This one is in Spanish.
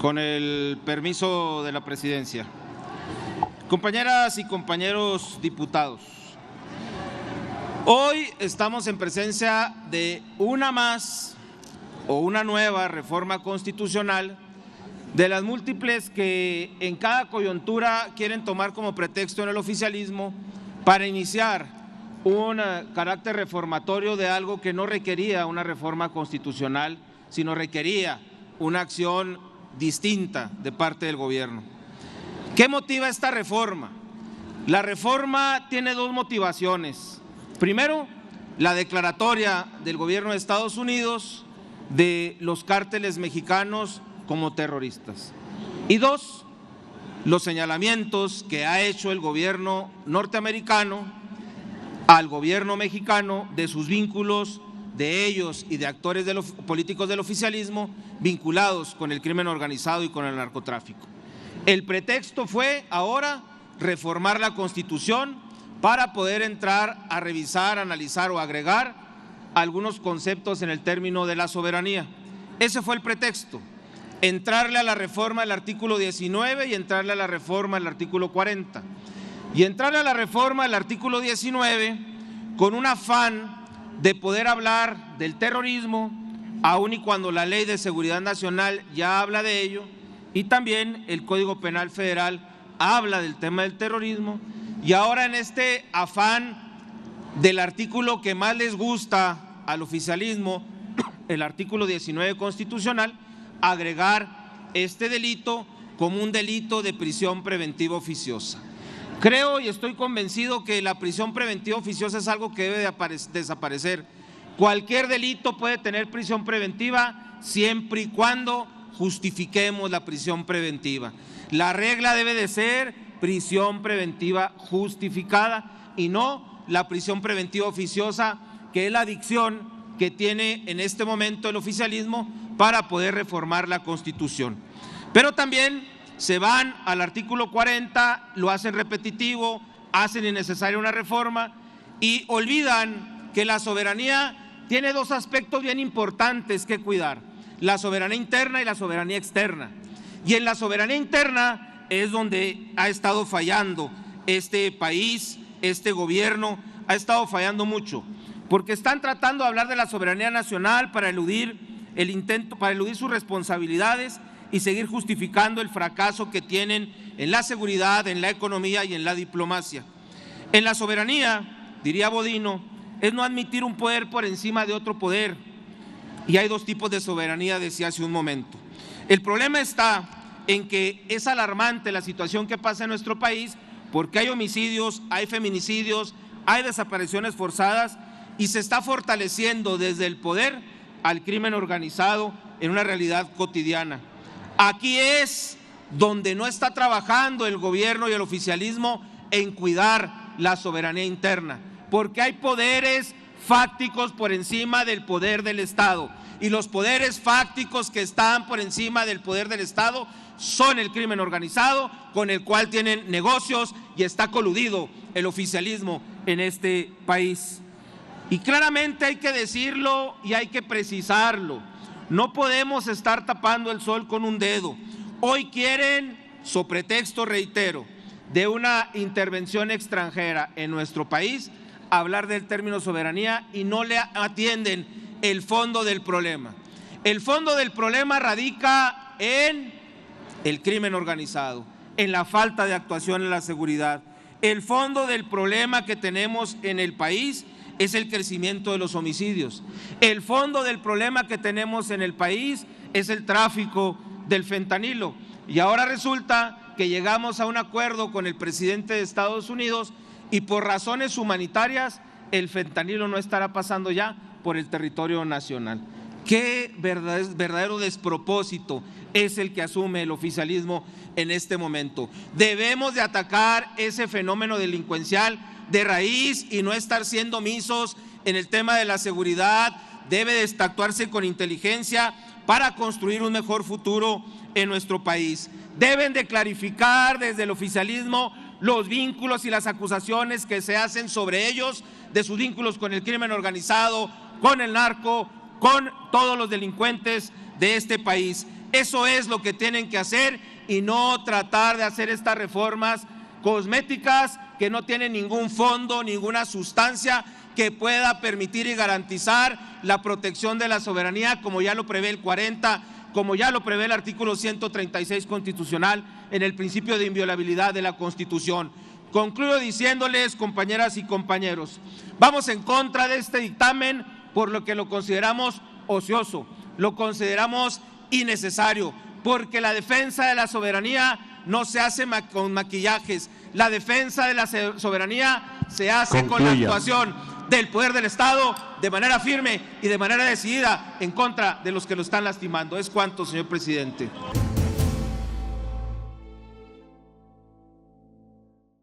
Con el permiso de la presidencia. Compañeras y compañeros diputados, hoy estamos en presencia de una más o una nueva reforma constitucional de las múltiples que en cada coyuntura quieren tomar como pretexto en el oficialismo para iniciar un carácter reformatorio de algo que no requería una reforma constitucional, sino requería una acción distinta de parte del gobierno. ¿Qué motiva esta reforma? La reforma tiene dos motivaciones. Primero, la declaratoria del gobierno de Estados Unidos de los cárteles mexicanos como terroristas. Y dos, los señalamientos que ha hecho el gobierno norteamericano al gobierno mexicano de sus vínculos de ellos y de actores políticos del oficialismo vinculados con el crimen organizado y con el narcotráfico. El pretexto fue ahora reformar la Constitución para poder entrar a revisar, analizar o agregar algunos conceptos en el término de la soberanía. Ese fue el pretexto, entrarle a la reforma del artículo 19 y entrarle a la reforma del artículo 40. Y entrarle a la reforma del artículo 19 con un afán de poder hablar del terrorismo, aun y cuando la Ley de Seguridad Nacional ya habla de ello, y también el Código Penal Federal habla del tema del terrorismo, y ahora en este afán del artículo que más les gusta al oficialismo, el artículo 19 constitucional, agregar este delito como un delito de prisión preventiva oficiosa. Creo y estoy convencido que la prisión preventiva oficiosa es algo que debe desaparecer. Cualquier delito puede tener prisión preventiva siempre y cuando justifiquemos la prisión preventiva. La regla debe de ser prisión preventiva justificada y no la prisión preventiva oficiosa, que es la dicción que tiene en este momento el oficialismo para poder reformar la Constitución. Pero también se van al artículo 40, lo hacen repetitivo, hacen innecesaria una reforma y olvidan que la soberanía tiene dos aspectos bien importantes que cuidar: la soberanía interna y la soberanía externa. Y en la soberanía interna es donde ha estado fallando este país, este gobierno ha estado fallando mucho, porque están tratando de hablar de la soberanía nacional para eludir sus responsabilidades y seguir justificando el fracaso que tienen en la seguridad, en la economía y en la diplomacia. En la soberanía, diría Bodino, es no admitir un poder por encima de otro poder. Y hay dos tipos de soberanía, decía hace un momento. El problema está en que es alarmante la situación que pasa en nuestro país, porque hay homicidios, hay feminicidios, hay desapariciones forzadas y se está fortaleciendo desde el poder al crimen organizado en una realidad cotidiana. Aquí es donde no está trabajando el gobierno y el oficialismo en cuidar la soberanía interna, porque hay poderes fácticos por encima del poder del Estado, y los poderes fácticos que están por encima del poder del Estado son el crimen organizado, con el cual tienen negocios y está coludido el oficialismo en este país. Y claramente hay que decirlo y hay que precisarlo. No podemos estar tapando el sol con un dedo. Hoy quieren, so pretexto, reitero, de una intervención extranjera en nuestro país, hablar del término soberanía y no le atienden el fondo del problema. El fondo del problema radica en el crimen organizado, en la falta de actuación en la seguridad. El fondo del problema que tenemos en el país es el crecimiento de los homicidios. El fondo del problema que tenemos en el país es el tráfico del fentanilo. Y ahora resulta que llegamos a un acuerdo con el presidente de Estados Unidos y por razones humanitarias el fentanilo no estará pasando ya por el territorio nacional. Qué verdadero despropósito es el que asume el oficialismo en este momento. Debemos de atacar ese fenómeno delincuencial de raíz y no estar siendo omisos en el tema de la seguridad. Debe de actuarse con inteligencia para construir un mejor futuro en nuestro país. Deben de clarificar desde el oficialismo los vínculos y las acusaciones que se hacen sobre ellos de sus vínculos con el crimen organizado, con el narco, con todos los delincuentes de este país. Eso es lo que tienen que hacer y no tratar de hacer estas reformas cosméticas que no tienen ningún fondo, ninguna sustancia que pueda permitir y garantizar la protección de la soberanía, como ya lo prevé el 40, como ya lo prevé el artículo 136 constitucional en el principio de inviolabilidad de la Constitución. Concluyo diciéndoles, compañeras y compañeros, vamos en contra de este dictamen por lo que lo consideramos ocioso, lo consideramos innecesario, porque la defensa de la soberanía no se hace con maquillajes, la defensa de la soberanía se hace con la actuación del poder del Estado de manera firme y de manera decidida en contra de los que lo están lastimando. Es cuanto, señor presidente.